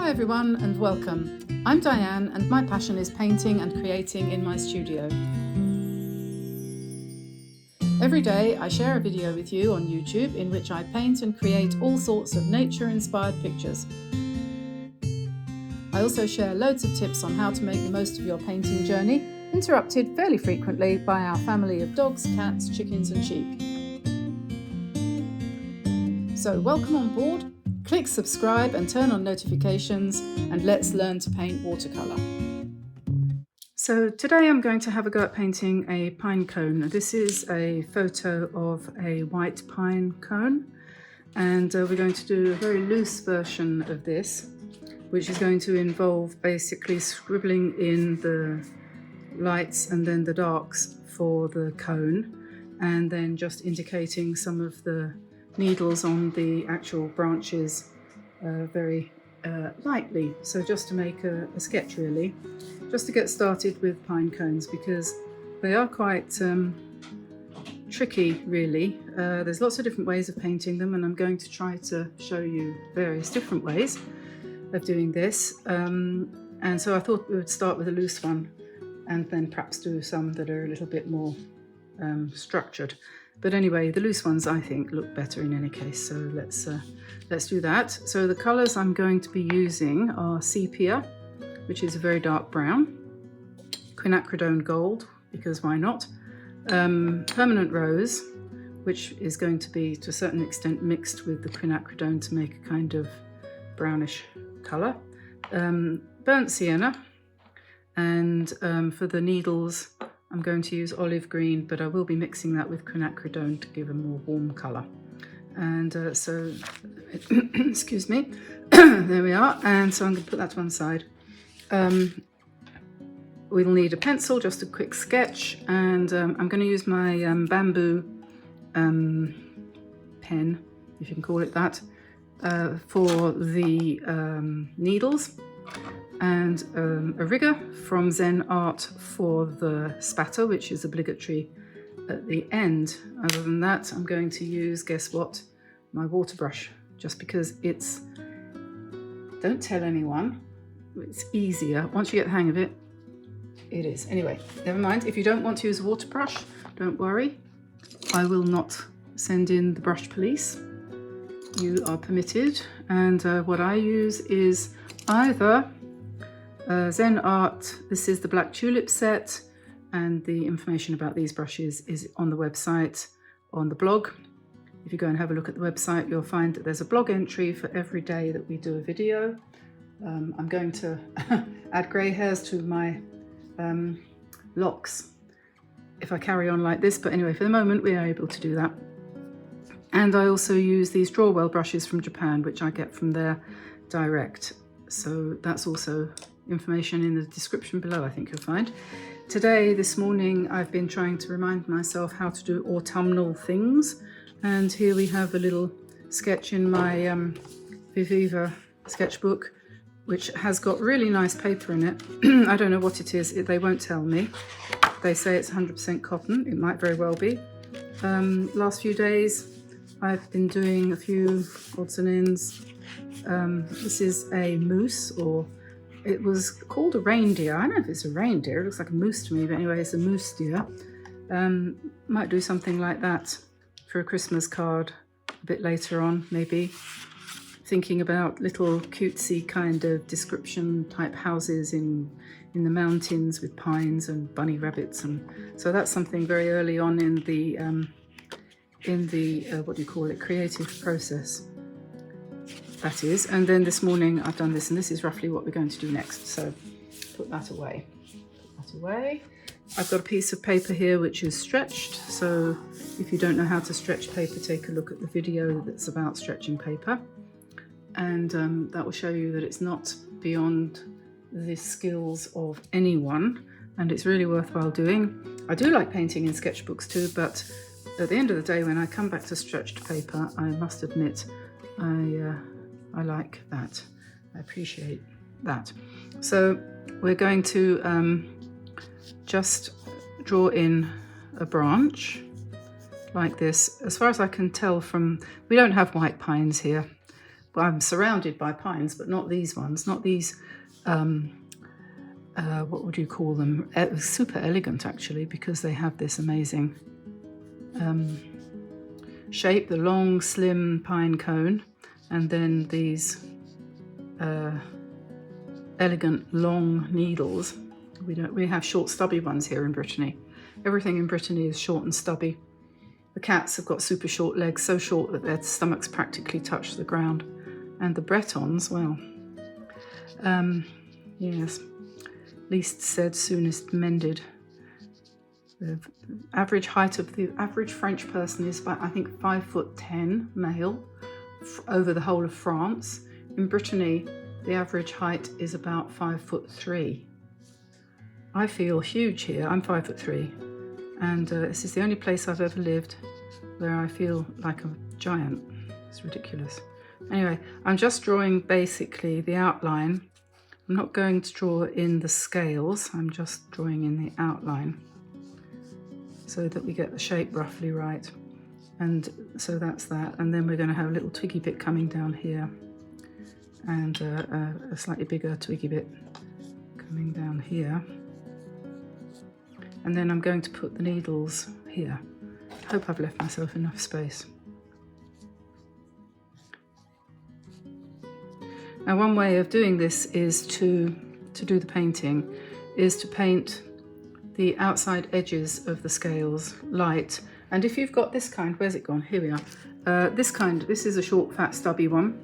Hi everyone and welcome. I'm Diane and my passion is painting and creating in my studio. Every day I share a video with you on YouTube in which I paint and create all sorts of nature-inspired pictures. I also share loads of tips on how to make the most of your painting journey, interrupted fairly frequently by our family of dogs, cats, chickens and sheep. So welcome on board. Click subscribe and turn on notifications and let's learn to paint watercolour. So today I'm going to have a go at painting a pine cone. This is a photo of a white pine cone and we're going to do a very loose version of this, which is going to involve basically scribbling in the lights and then the darks for the cone and then just indicating some of the needles on the actual branches very lightly, so just to make a sketch really, just to get started with pine cones because they are quite tricky really. There's lots of different ways of painting them and I'm going to try to show you various different ways of doing this, and so I thought we would start with a loose one and then perhaps do some that are a little bit more structured. But anyway, the loose ones I think look better in any case, so let's do that. So the colours I'm going to be using are sepia, which is a very dark brown, quinacridone gold, because why not, permanent rose, which is going to be to a certain extent mixed with the quinacridone to make a kind of brownish colour, burnt sienna, and for the needles I'm going to use olive green, but I will be mixing that with quinacridone to give a more warm colour. And so, excuse me, there we are. And so I'm going to put that to one side. We'll need a pencil, just a quick sketch, and I'm going to use my bamboo pen, if you can call it that, for the needles, and a rigger from ZEN ART for the spatter, which is obligatory at the end. Other than that, I'm going to use, guess what, my water brush, just because it's, don't tell anyone, it's easier. Once you get the hang of it, it is. Anyway, never mind. If you don't want to use a water brush, don't worry. I will not send in the brush police. You are permitted. And what I use is either ZEN ART, this is the Black Tulip set, and the information about these brushes is on the website, on the blog. If you go and have a look at the website, you'll find that there's a blog entry for every day that we do a video. I'm going to add grey hairs to my locks if I carry on like this, but anyway, for the moment we are able to do that. And I also use these DRAWELL brushes from Japan, which I get from there direct. So that's also information in the description below, I think you'll find. Today, this morning, I've been trying to remind myself how to do autumnal things. And here we have a little sketch in my VIVIVA sketchbook, which has got really nice paper in it. I don't know what it is, they won't tell me. They say it's 100% cotton, it might very well be. Last few days, I've been doing a few odds and ends. This is a moose, or it was called a reindeer. I don't know if it's a reindeer, it looks like a moose to me, but anyway, it's a moose deer. Might do something like that for a Christmas card a bit later on, maybe. Thinking about little cutesy kind of description type houses in the mountains with pines and bunny rabbits, and so that's something very early on in the what do you call it, creative process. That is, and then this morning I've done this, and this is roughly what we're going to do next. So put that away. Put that away. I've got a piece of paper here which is stretched. So if you don't know how to stretch paper, take a look at the video that's about stretching paper, and that will show you that it's not beyond the skills of anyone, and it's really worthwhile doing. I do like painting in sketchbooks too, but at the end of the day, when I come back to stretched paper, I must admit I like that. I appreciate that. So we're going to just draw in a branch like this. As far as I can tell from, we don't have white pines here. I'm surrounded by pines, but not these ones, not these, what would you call them? Super elegant actually, because they have this amazing shape, the long slim pine cone, and then these elegant long needles. We have short stubby ones here in Brittany. Everything in Brittany is short and stubby. The cats have got super short legs, so short that their stomachs practically touch the ground. And the Bretons, well, yes, least said, soonest mended. The average height of the average French person is about, I think, 5'10" male over the whole of France. In Brittany, the average height is about 5'3". I feel huge here. I'm 5'3", and this is the only place I've ever lived where I feel like a giant. It's ridiculous. Anyway, I'm just drawing basically the outline. I'm not going to draw in the scales. I'm just drawing in the outline so that we get the shape roughly right. And so that's that. And then we're going to have a little twiggy bit coming down here, and a slightly bigger twiggy bit coming down here. And then I'm going to put the needles here. I hope I've left myself enough space. Now, one way of doing this is to do the painting, is to paint the outside edges of the scales light. And if you've got this kind, where's it gone? Here we are. This kind, this is a short, fat, stubby one.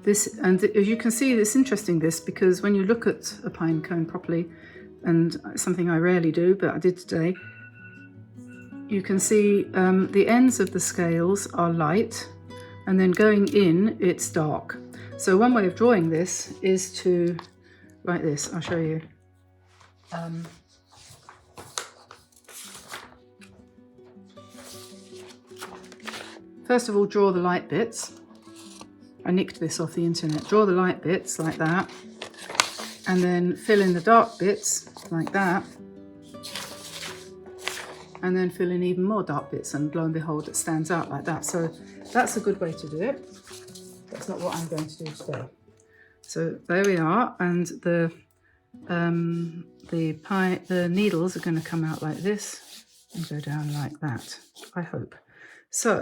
This, and as you can see, it's interesting this, because when you look at a pine cone properly, and something I rarely do, but I did today, you can see the ends of the scales are light, and then going in, it's dark. So one way of drawing this is to, like this, I'll show you. First of all, draw the light bits. I nicked this off the internet. Draw the light bits like that, and then fill in the dark bits like that, and then fill in even more dark bits, and lo and behold, it stands out like that. So that's a good way to do it. That's not what I'm going to do today. So there we are, and the needles are going to come out like this and go down like that, I hope. So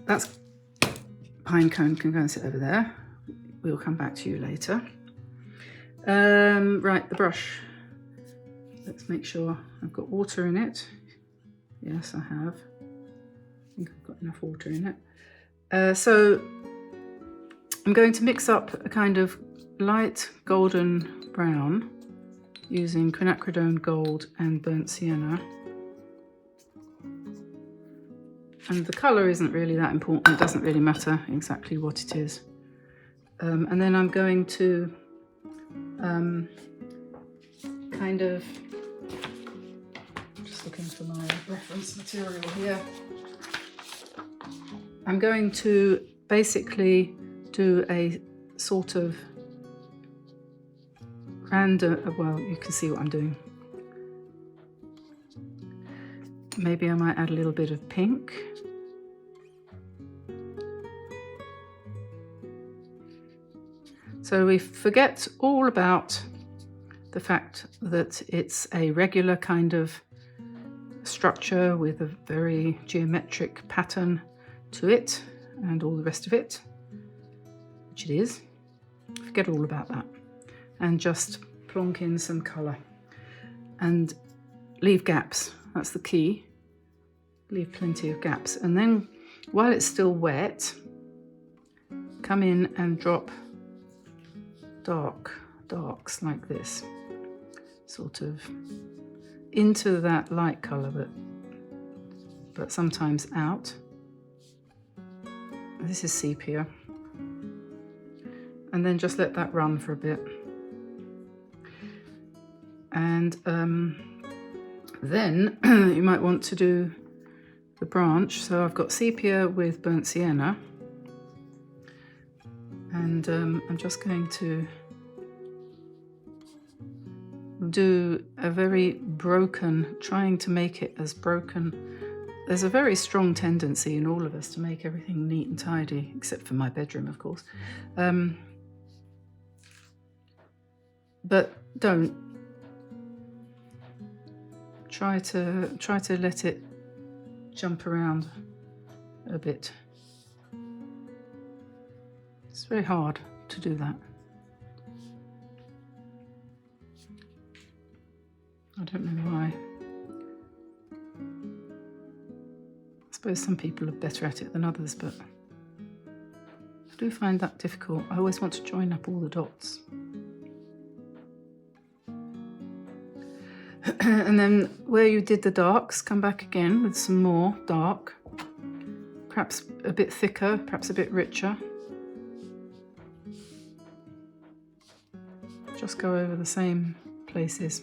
that's pine cone, can go and sit over there. We'll come back to you later. Right, the brush. Let's make sure I've got water in it. Yes, I have. I think I've got enough water in it. So I'm going to mix up a kind of light golden brown using quinacridone gold and burnt sienna. And the colour isn't really that important. It doesn't really matter exactly what it is. And then I'm going to kind of, just looking for my reference material here. I'm going to basically do a sort of random, well, you can see what I'm doing. Maybe I might add a little bit of pink. So we forget all about the fact that it's a regular kind of structure with a very geometric pattern to it and all the rest of it, which it is. Forget all about that and just plonk in some colour and leave gaps. That's the key. Leave plenty of gaps, and then while it's still wet, come in and drop darks like this, sort of into that light colour, but sometimes out. This is sepia, and then just let that run for a bit. And then you might want to do the branch. So I've got sepia with burnt sienna, and I'm just going to do a very broken, trying to make it as broken there's a very strong tendency in all of us to make everything neat and tidy, except for my bedroom, of course. But don't. Try to let it jump around a bit. It's very hard to do that. I don't know why. I suppose some people are better at it than others, but I do find that difficult. I always want to join up all the dots. And then where you did the darks, come back again with some more dark, perhaps a bit thicker, perhaps a bit richer. Just go over the same places.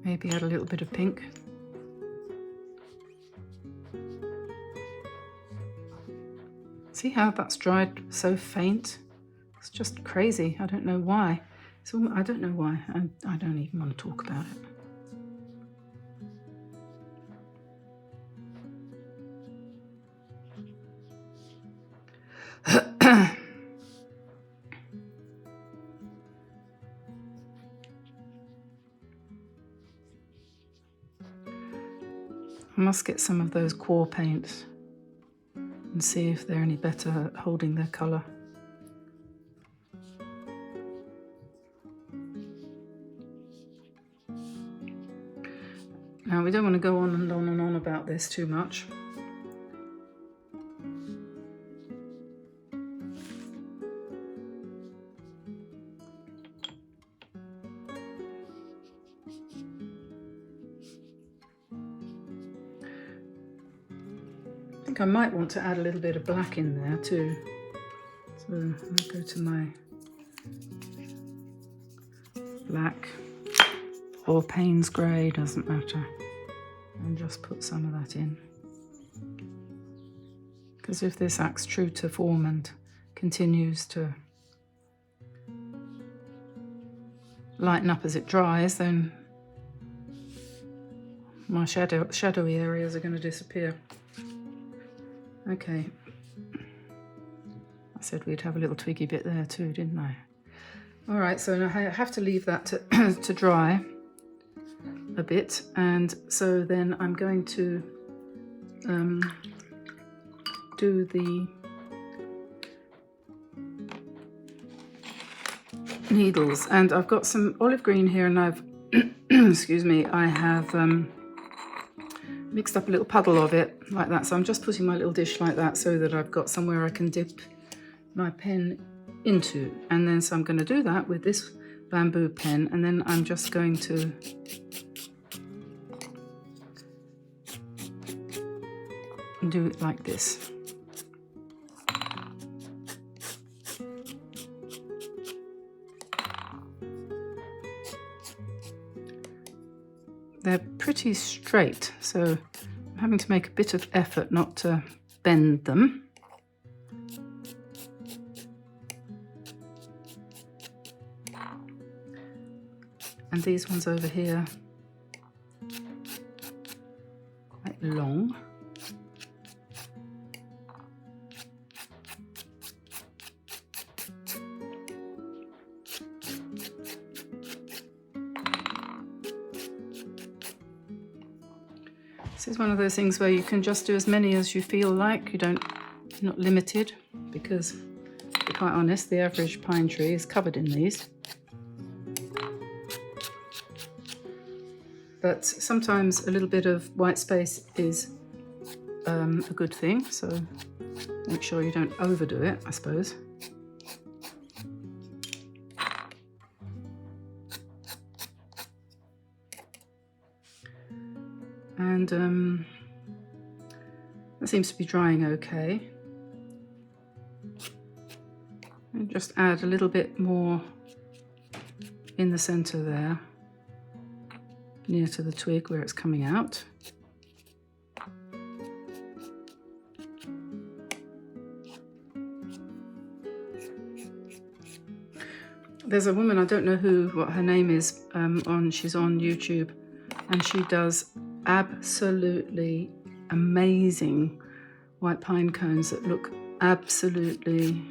Maybe add a little bit of pink. See how that's dried so faint? It's just crazy. I don't know why. I don't know why. I don't even want to talk about it. I must get some of those core paints and see if they're any better at holding their colour. Now we don't want to go on and on and on about this too much. I think I might want to add a little bit of black in there too. So I'll go to my black or Payne's grey, doesn't matter, and just put some of that in. Because if this acts true to form and continues to lighten up as it dries, then my shadowy areas are going to disappear. Okay, I said we'd have a little twiggy bit there too, didn't I? All right, so I have to leave that to dry a bit, and so then I'm going to do the needles, and I've got some olive green here, and I've excuse me, I have mixed up a little puddle of it like that. So I'm just putting my little dish like that so that I've got somewhere I can dip my pen into, and then so I'm going to do that with this bamboo pen, and then I'm just going to do it like this. They're pretty straight, so I'm having to make a bit of effort not to bend them. And these ones over here, quite long. This is one of those things where you can just do as many as you feel like. You're not limited, because to be quite honest, the average pine tree is covered in these. But sometimes a little bit of white space is a good thing, so make sure you don't overdo it, I suppose. And that seems to be drying okay. And just add a little bit more in the center there, near to the twig where it's coming out. there's a woman, I don't know what her name is, she's on YouTube, and she does absolutely amazing white pine cones that look absolutely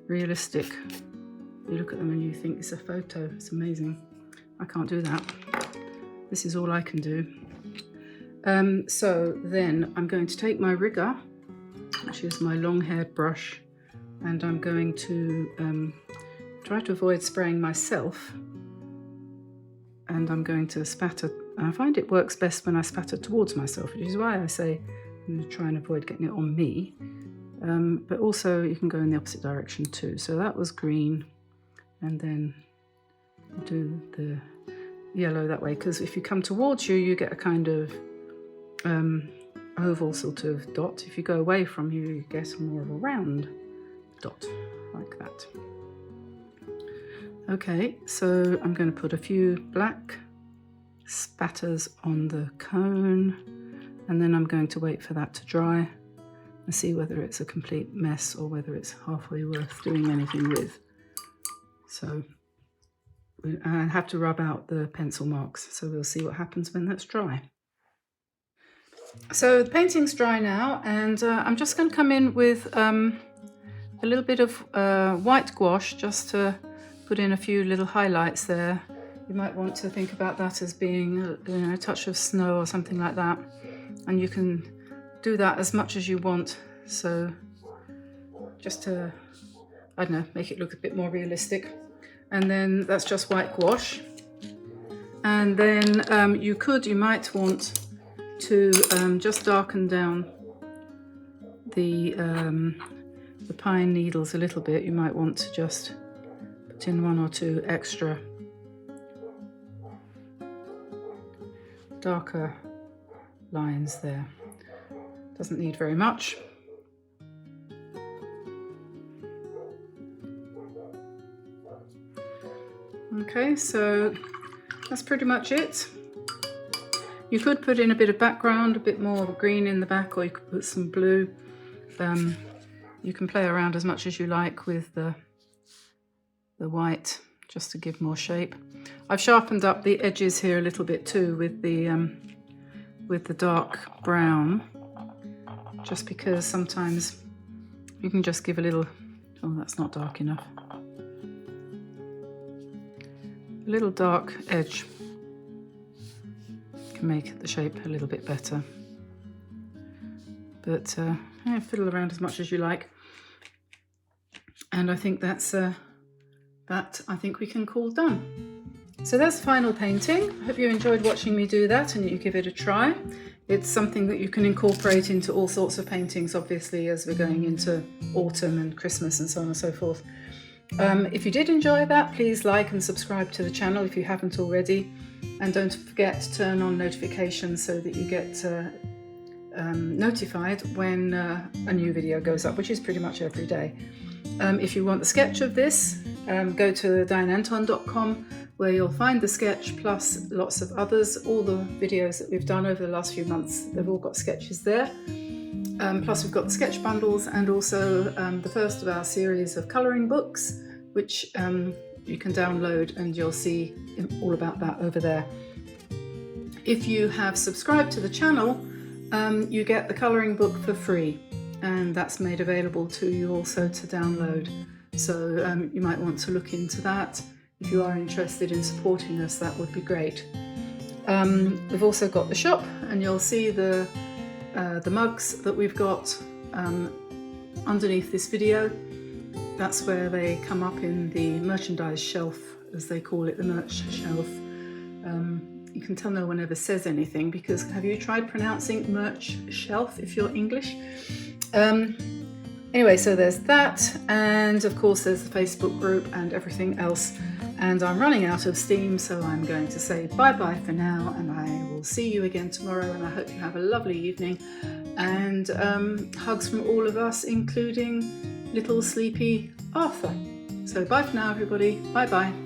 realistic. You look at them and you think it's a photo. It's amazing. I can't do that. This is all I can do. So then I'm going to take my rigger, which is my long-haired brush, and I'm going to try to avoid spraying myself, and I'm going to spatter. I find it works best when I spatter towards myself, which is why I say I'm going to try and avoid getting it on me. But also you can go in the opposite direction too. So that was green, and then do the yellow that way, because if you come towards you, you get a kind of oval sort of dot. If you go away from you, you get more of a round dot, like that. Okay, so I'm going to put a few black spatters on the cone, and then I'm going to wait for that to dry and see whether it's a complete mess or whether it's halfway worth doing anything with. So I have to rub out the pencil marks, so we'll see what happens when that's dry. So the painting's dry now, and I'm just going to come in with a little bit of white gouache just to put in a few little highlights there. You might want to think about that as being a touch of snow or something like that, and you can do that as much as you want, so just to, I don't know, make it look a bit more realistic. And then that's just white gouache. And then you might want to just darken down the pine needles a little bit. You might want to just put in 1 or 2 extra darker lines there. Doesn't need very much. Okay, so that's pretty much it. You could put in a bit of background, a bit more green in the back, or you could put some blue. You can play around as much as you like with the white, just to give more shape. I've sharpened up the edges here a little bit too with the dark brown, just because sometimes you can just give a little, oh, that's not dark enough. A little dark edge can make the shape a little bit better. But yeah, fiddle around as much as you like. And I think that's that I think we can call done. So that's the final painting. I hope you enjoyed watching me do that and you give it a try. It's something that you can incorporate into all sorts of paintings, obviously, as we're going into autumn and Christmas and so on and so forth. If you did enjoy that, please like and subscribe to the channel if you haven't already. And don't forget to turn on notifications so that you get notified when a new video goes up, which is pretty much every day. If you want a sketch of this, go to DianeAntone.com, where you'll find the sketch plus lots of others. All the videos that we've done over the last few months, they've all got sketches there. Plus we've got the sketch bundles, and also the first of our series of colouring books, which you can download, and you'll see all about that over there. If you have subscribed to the channel, you get the colouring book for free, and that's made available to you also to download. So you might want to look into that. If you are interested in supporting us, that would be great. We've also got the shop, and you'll see the mugs that we've got underneath this video. That's where they come up in the merchandise shelf, as they call it, the merch shelf. You can tell no one ever says anything, because have you tried pronouncing merch shelf if you're English? Anyway, so there's that, and of course there's the Facebook group and everything else. And I'm running out of steam, so I'm going to say bye-bye for now, and I will see you again tomorrow, and I hope you have a lovely evening. And hugs from all of us, including little sleepy Arthur. So bye for now, everybody. Bye-bye.